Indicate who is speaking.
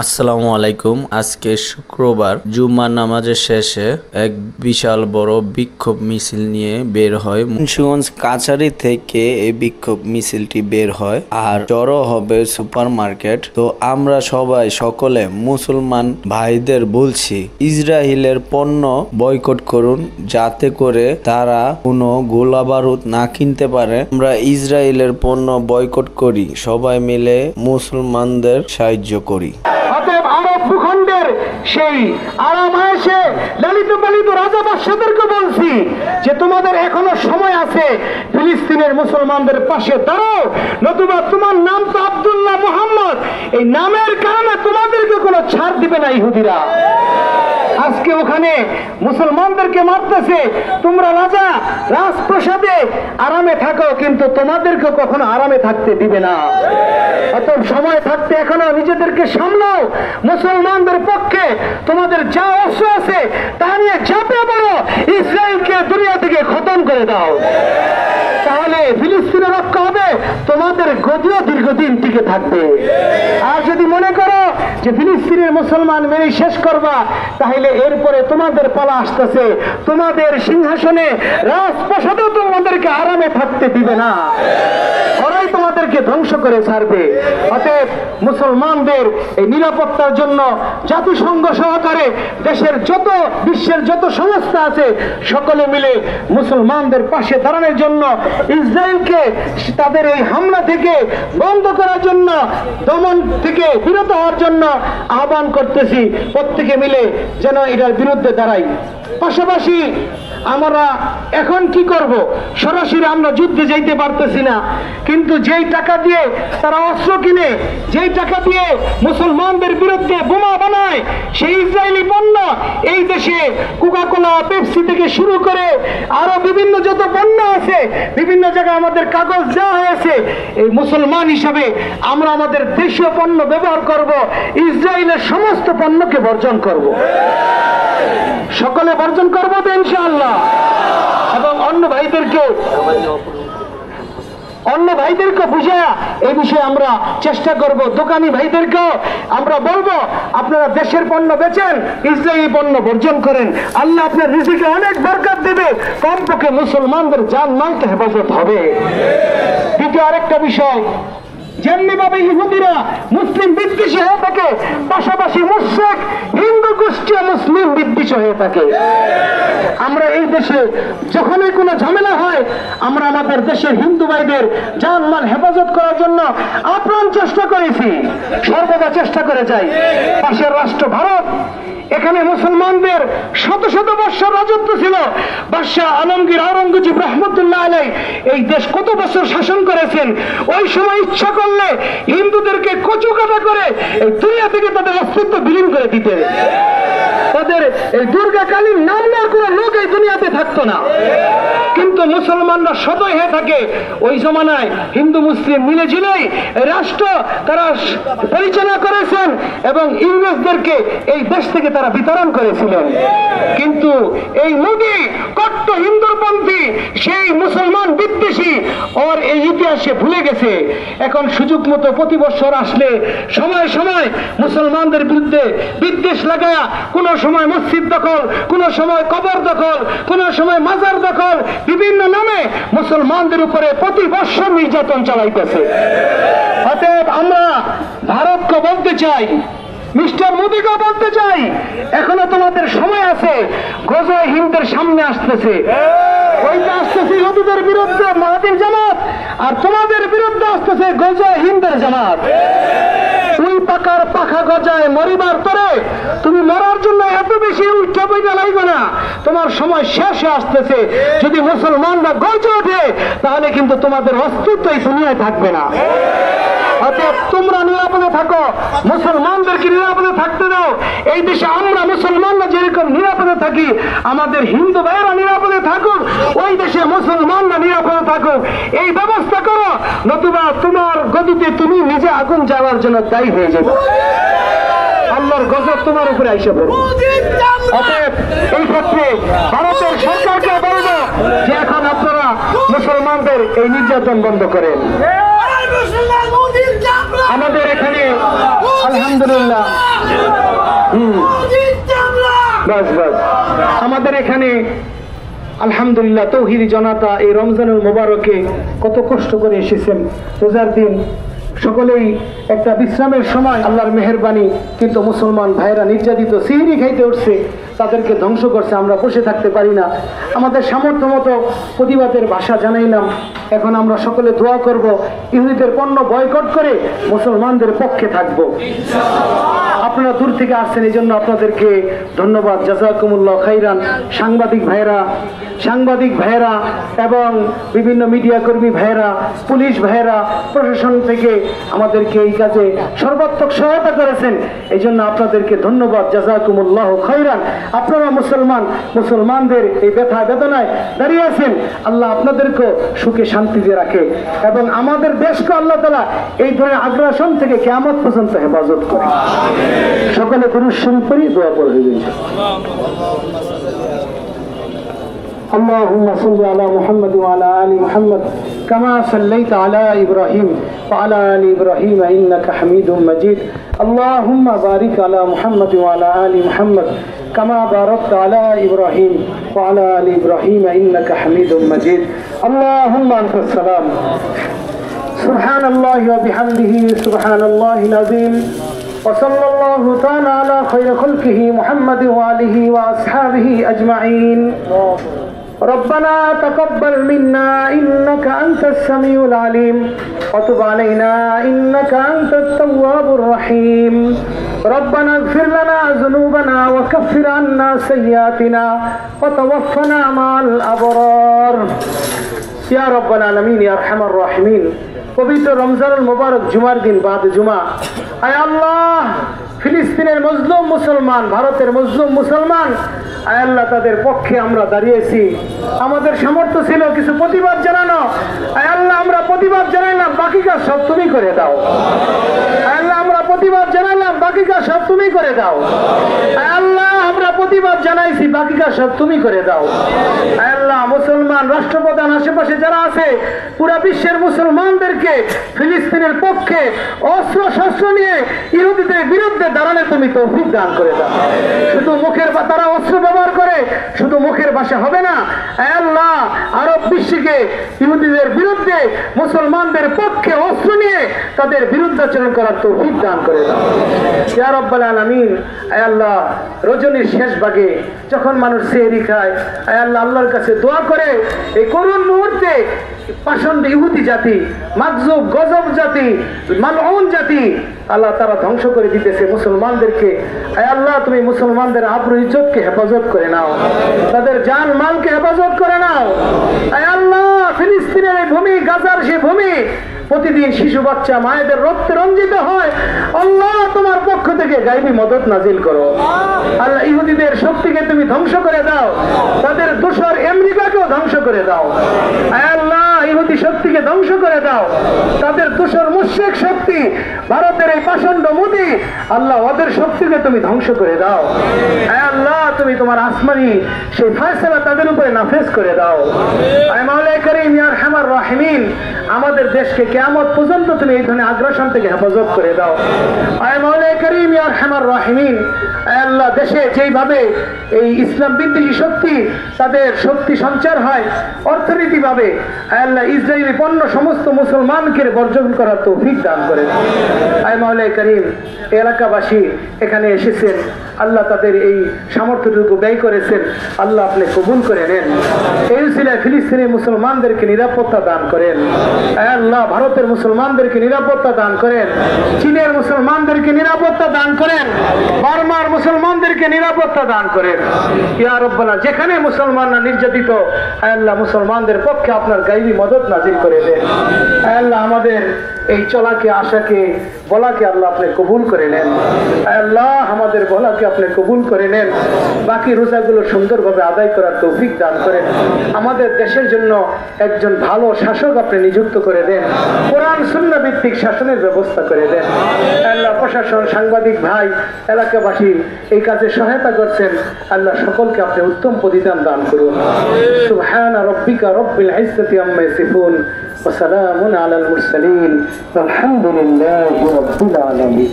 Speaker 1: আসসালামু আলাইকুম। আজকে শুক্রবার জুম্মার নামাজের শেষে এক বিশাল বড় বিক্ষোভ মিছিল নিয়ে বের হয় মুন্সিগঞ্জ কাছারি থেকে। এই বিক্ষোভ মিছিলটি বের হয় আর জড়ো হবে সুপার মার্কেট। তো আমরা সকলে মুসলমান ভাইদের বলছি, ইসরায়েলের পণ্য বয়কট করুন, যাতে করে তারা কোনো গোলা বারুদ না কিনতে পারে। আমরা ইসরায়েলের পণ্য বয়কট করি, সবাই মিলে মুসলমানদের সাহায্য করি।
Speaker 2: আরব ভূখণ্ডের সেই আরাম আয়েশে লালিত পালিত রাজা বাদশাদেরকে বলছি যে তোমাদের এখনো সময় আছে, ফিলিস্তিনের মুসলমানদের পাশে দাঁড়াও, নতুবা তোমার নাম তো আব্দুল্লাহ মুহাম্মদ, এই নামের কারণে তোমাদেরকে কোনো ছাড় দিবে না ইহুদিরা। আজকে ওখানে মুসলমানদেরকে মারতেছে, তোমরা রাজা রাজপ্রাসাদে আরামে থাকো, কিন্তু তোমাদেরকে কখনো আরামে থাকতে দিবে না। অত সময় থাকতে এখনো নিজেদেরকে সামলাও, মুসলমানদের পক্ষে তোমাদের যা অস্ত্র আছে তা নিয়ে ঝাঁপিয়ে পড়ো, ইসরায়েলকে দুনিয়া থেকে খতম করে দাও, তাহলে ফিলিস্তিনের রক্ষা হবে, তোমাদের গদিও দীর্ঘদিন টিকে থাকবে। আর যদি মনে করো যে ফিলিস্তিনের মুসলমান মেরে শেষ করবা, তাহলে এরপরে তোমাদের পালা আসতেছে, তোমাদের সিংহাসনে রাজপ্রাসাদেও তোমাদেরকে আরামে থাকতে দিবে না, ওরাই তোমাদেরকে ধ্বংস করে ছাড়বে। অতএব মুসলমানদের এই নিরাপত্তার জন্য জাতিসংঘ সহকারে দেশের বিশ্বের যত সংস্থা আছে সকলে মিলে মুসলমানদের পাশে দাঁড়ানোর জন্য, ইসরায়েলকে তাদের এই হামলা থেকে বন্ধ করার জন্য, দমন থেকে বিরত হওয়ার জন্য আহ্বান করতেছি। প্রত্যেকে মিলে যেন এটার বিরুদ্ধে দাঁড়াই। পাশাপাশি আমরা এখন কি করব, সরাসরি আমরা যুদ্ধে যাইতে পারতেছি না, কিন্তু যেই টাকা দিয়ে তারা অস্ত্র কিনে, যেই টাকা দিয়ে মুসলমানদের বিরুদ্ধে বোমা বানায়, সেই ইসরায়েলি পণ্য এই দেশে কোকা-কোলা, পেপসি থেকে শুরু করে আরো বিভিন্ন যত পণ্য আছে, বিভিন্ন জায়গায় আমাদের কাগজ দেওয়া হয়েছে, এই মুসলমান হিসাবে আমরা আমাদের দেশীয় পণ্য ব্যবহার করব, ইসরায়েলের সমস্ত পণ্যকে বর্জন করব, সকলে বর্জন করবো তো ইনশাআল্লাহ। এবং অন্য ভাইদেরকে বুঝা এই বিষয়ে আমরা চেষ্টা করব। দোকানি ভাইদেরকেও আমরা বলবো, আপনারা দেশের পণ্য বেচেন, ইসরায়েলি পণ্য বর্জন করেন, আল্লাহ আপনার রিজিকে অনেক বরকত দেবে, কমপক্ষে মুসলমানদের জান মালটা হেফাজত হবে। দ্বিতীয় আরেকটা বিষয়, যেমনি ভাবে ইহুদিরা মুসলিম বিদ্বেষী হয়ে থাকে, পাশাপাশি মুশরিক হিন্দু গোষ্ঠী মুসলিম বিদ্বেষী হয়ে থাকে। আমরা এই দেশে যখনই কোনো ঝামেলা হয়, আমরা আমাদের দেশের হিন্দু ভাইদের জান মাল হেফাজত করার জন্য আপ্রাণ চেষ্টা করেছি, সর্বদা চেষ্টা করে যাই। পাশের রাষ্ট্র ভারত, এখানে মুসলমানদের শত শত বৎসর রাজত্ব ছিল। বাদশাহ আলমগীর আওরঙ্গজেব রহমতুল্লাহ আলাইহি এই দেশ কত বছর শাসন করেছেন। ওই সময় ইচ্ছা করলে হিন্দুদেরকে কচু কাটা করে এই দুনিয়া থেকে তাদের অস্তিত্ব বিলীন করে দিতে, তাদের এই দুর্গা কালীর নাম নেওয়ার কোন লোক এই দুনিয়াতে থাকতো না। কিন্তু মুসলমানরা সদয় হয়ে থাকে। ওই জমানায় হিন্দু মুসলিম মিলে ঝিলেই রাষ্ট্র তারা পরিচালনা করেছেন এবং ইংরেজদেরকে এই দেশ থেকে তারা বিতরণ করেছিলেন। কিন্তু এই মোদী কট্ট হিন্দুপন্থী, সেই মুসলমান বিদ্বেষী, ওর এই ইতিহাসে ভুলে গেছে। এখন সুযোগ মতো প্রতি বছর আসলে সময় সময় মুসলমানদের বিরুদ্ধে বিদ্বেষ লাগায়া, কোন সময় মসজিদ দখল, কোন সময় কবর দখল, কোন সময় মাজার দখল, বিভিন্ন নামে মুসলমানদের উপরে প্রতি বছর নির্যাতন চালাইতেছে। অতএব আমরা ভারতকে বলতে চাই, মিস্টার মোদীকে বলতে চাই, এখনো তোমাদের সময় আছে। গজয়ে হিন্দের সামনে আসতেছে, ওইটা আসতেছে ইহুদিদের বিরুদ্ধে মাহাতির জামাত, আর তোমাদের বিরুদ্ধে আসতেছে গজয়ে হিন্দের জামাত। তুই পাকার পাখা গজায় মরিবার তরে, তুমি মরার জন্য এত বেশি উচ্চা বইটা লাগবে না, তোমার সময় শেষে আসতেছে। যদি মুসলমানরা গর্জে ওঠে, তাহলে কিন্তু তোমাদের অস্তিত্ব এই দুনিয়ায় থাকবে না। অতএব তোমরা নিরাপদে থাকো, মুসলমানদেরকে নিরাপদে থাকতে দাও। এই দেশে আমরা মুসলমানরা যেরকম নিরাপদে থাকি, আমাদের হিন্দু ভাইয়েরা নিরাপদে থাকুক, ওই দেশে মুসলমানরা নিরাপদে থাকুক, এই ব্যবস্থা করো, নতুবা তোমার গদিতে তুমি নিজে আগুন জ্বালার জন্য দায়ী হয়ে যাবে, আল্লাহর গজব তোমার উপরে আইসা পড়বে। অতএব এই ক্ষেত্রে ভারতের সরকারকে বলবো যে এখন আপনারা মুসলমানদের এই নির্যাতন বন্ধ করেন। আমাদের এখানে আলহামদুলিল্লাহ বাস বাস আমাদের এখানে আলহামদুলিল্লাহ তৌহিদি জনতা এই রমজানুল মোবারকে কত কষ্ট করে এসেছেন। রোজার দিন সকলেই একটা বিশ্রামের সময়, আল্লাহর মেহেরবানি। কিন্তু মুসলমান ভাইরা নির্যাতিত, সিহরি খাইতে উঠছে, তাদেরকে ধ্বংস করছে। আমরা বসে থাকতে পারি না। আমাদের সামর্থ্য মতো প্রতিবাদের ভাষা জানাইলাম। এখন আমরা সকলে দোয়া করব, ইহুদিদের পণ্য বয়কট করে মুসলমানদের পক্ষে থাকব। আপনারা দূর থেকে আসছেন, এই জন্য আপনাদেরকে ধন্যবাদ। জাযাকুমুল্লাহ খাইরান। সাংবাদিক ভাইয়েরা এবং বিভিন্ন মিডিয়া কর্মী ভাইয়েরা, পুলিশ ভাইয়েরা, প্রশাসন থেকে আমাদেরকে এই কাজে সর্বাত্মক সহায়তা করেছেন, এই জন্য আপনাদেরকে ধন্যবাদ। জাযাকুমুল্লাহ খাইরান। আপনারা মুসলমানদের এই ব্যথা বেদনায় দাঁড়িয়ে আছেন। আল্লাহ আপনাদেরকে সুখে শান্তিতে রাখে এবং আমাদের দেশকে আল্লাহ তাআলা এই ধরনের আগ্রাসন থেকে কিয়ামত পর্যন্ত হেফাজত করে। সকলে দুরূদ শরীফ পড়ি, দোয়া পড়বেন। اللهم صل على محمد وعلى آل محمد كما صليت على إبراهيم وعلى آل إبراهيم إنك حميد مجيد. اللهم بارك على محمد وعلى آل محمد كما باركت على إبراهيم وعلى آل إبراهيم إنك حميد مجيد. اللهم أنت السلام. سبحان الله وبحمده سبحان الله العظيم. وصلى الله تعالى على خير خلقه محمد وآله وأصحابه أجمعين. ربنا تقبل منا إنك أنت السميع العليم وتب علينا إنك أنت التواب الرحيم. ربنا اغفر لنا ذنوبنا وكفر عنا سيئاتنا وتوفنا مع الأبرار يا رب العالمين يا أرحم الراحمين. পবিত্র রমজানুল মোবারক জুমার দিন, বাদ জুমা, আয় আল্লাহ ফিলিস্তিনের মজলুম মুসলমান, ভারতের মজলুম মুসলমান, আয় আল্লাহ তাদের পক্ষে আমরা দাঁড়িয়েছি। আমাদের সামর্থ্য ছিল কিছু প্রতিবাদ জানানো, আয় আল্লাহ আমরা প্রতিবাদ জানাইলাম, বাকি কাজ সব তুমি করে দাও। আয় আল্লাহ আমরা প্রতিবাদ জানাইলাম, বাকি কাজ সব তুমি করে দাও। আয় আল্লাহ আমরা প্রতিবাদ জানাইছি, বাকি কাজ সব তুমি করে দাও। আয় আল্লাহ মুসলমান রাষ্ট্রপ্রধান আশেপাশে যারা আছে, পুরা বিশ্বের মুসলমানদেরকে ফিলিস্তিনের পক্ষে অস্ত্র শস্ত্র নিয়ে ইহুদিদের বিরুদ্ধে দাঁড়ালে তুমি তৌফিক দান করে দাও। শুধু মুখের, তারা অস্ত্র ব্যবহার করে, শুধু মুখের ভাষা হবে না। আয় আল্লাহ আরব বিশ্বকে ইহুদিদের বিরুদ্ধে মুসলমানদের পক্ষে অস্ত্র নিয়ে তাদের বিরুদ্ধাচরণ করার তৌফিক দান করে দাও ইয়া রাব্বাল আলামিন। আয় আল্লাহ রজনীর শেষ ভাগে যখন মানুষ সেহরি খায়, আয় আল্লাহ আল্লাহর কাছে দোয়া করে এই করুণ মুহূর্তে পাষণ্ড ইহুদি জাতি, মাকজুব গজব জাতি, মালউন জাতি, আল্লাহ তারা ধ্বংস করে দিতেছে মুসলমানদেরকে। আয় আল্লাহ তুমি মুসলমানদের আবরু ইজ্জতকে হেফাজত করে নাও, তাদের জান মালকে হেফাজত করে নাও। আয় আল্লাহ ফিলিস্তিনের এই ভূমি, গাজার সেই ভূমি প্রতিদিন শিশু বাচ্চা মায়েদের রক্তে রঞ্জিত হয়। আল্লাহ তোমার পক্ষ থেকে গায়বী মদত নাজিল করো। আল্লাহ ইহুদিদের শক্তিকে তুমি ধ্বংস করে দাও, তাদের দোসর আমেরিকাকেও ধ্বংস করে দাও। আয় আল্লাহ ইহুদি শক্তিকে ধ্বংস করে দাও, তাদের দোসর মুশরিক শক্তি ভারতের এই পাষণ্ড মোদি, আল্লাহ ওদের শক্তিকে তুমি ধ্বংস করে দাও। আয় আল্লাহ তুমি তোমার আসমানি সেই ফয়সালা তাদের উপরে নাফেজ করে দাও। আয় মাওলা কারীম ইয়া আরহামার রাহিমিন, আমাদের দেশকে কিয়ামত পর্যন্ত তুমি এই ধরনের আগ্রাসন থেকে হেফাজত করে দাও। আয় মাওলা কারীম ইয়া আরহামার রাহিমিন, আয় আল্লাহ দেশে যেইভাবে এই ইসলাম বিদ্বেষী শক্তি তাদের শক্তি সঞ্চার হয় অর্থনীতিভাবে, আয় আল্লাহ ইসরায়েলি পণ্য সমস্ত মুসলমানকে বর্জন করার তৌফিক দান করে দাও। আয় মাওলা কারীম এলাকাবাসী এখানে এসেছেন, আল্লাহ তাদের এই সামর্থ্যটুকু ব্যয় করেছেন, আল্লাহ আপনি কবুল করে নেন। এই উসিলায় ফিলিস্তিনি মুসলমানদেরকে নিরাপত্তা দান করেন। আয় আল্লাহ ভারতের মুসলমানদেরকে নিরাপত্তা দান করেন, চীনের মুসলমানদেরকে নিরাপত্তা দান করেন, বার্মার মুসলমানদেরকে নিরাপত্তা দান করেন ইয়া রাব্বাল আলামিন। যেখানে মুসলমানরা নির্যাতিত, আয় আল্লাহ মুসলমানদের পক্ষে আপনার গায়বী মদত নাজিল করে দেন। আয় আল্লাহ আমাদের এই চলাকে, আশাকে, বলাকে আল্লাহ আপনি কবুল করে নেন। আয় আল্লাহ আমাদের বলাকে আপনি কবুল করে নেন, বাকি রোজাগুলো সুন্দরভাবে আদায় করার তৌফিক দান করেন। আমাদের দেশের জন্য একজন ভালো শাসক আপনি নিযুক্ত করে দেন, কোরআন সুন্নাহ ভিত্তিক শাসনের ব্যবস্থা করে দেন। আল্লাহ প্রশাসন, সাংবাদিক ভাই, এলাকাবাসী এই কাজে সহায়তা করছেন, আল্লাহ সকলকে আপনি উত্তম প্রতিদান দান করুন। সুবহান রাব্বিকা রব্বিল ইজ্জাতি আম্মা ইয়াসিফুন ওয়া সালামুন আলাল মুরসালিন ওয়ালহামদুলিল্লাহি রাব্বিল আলামিন।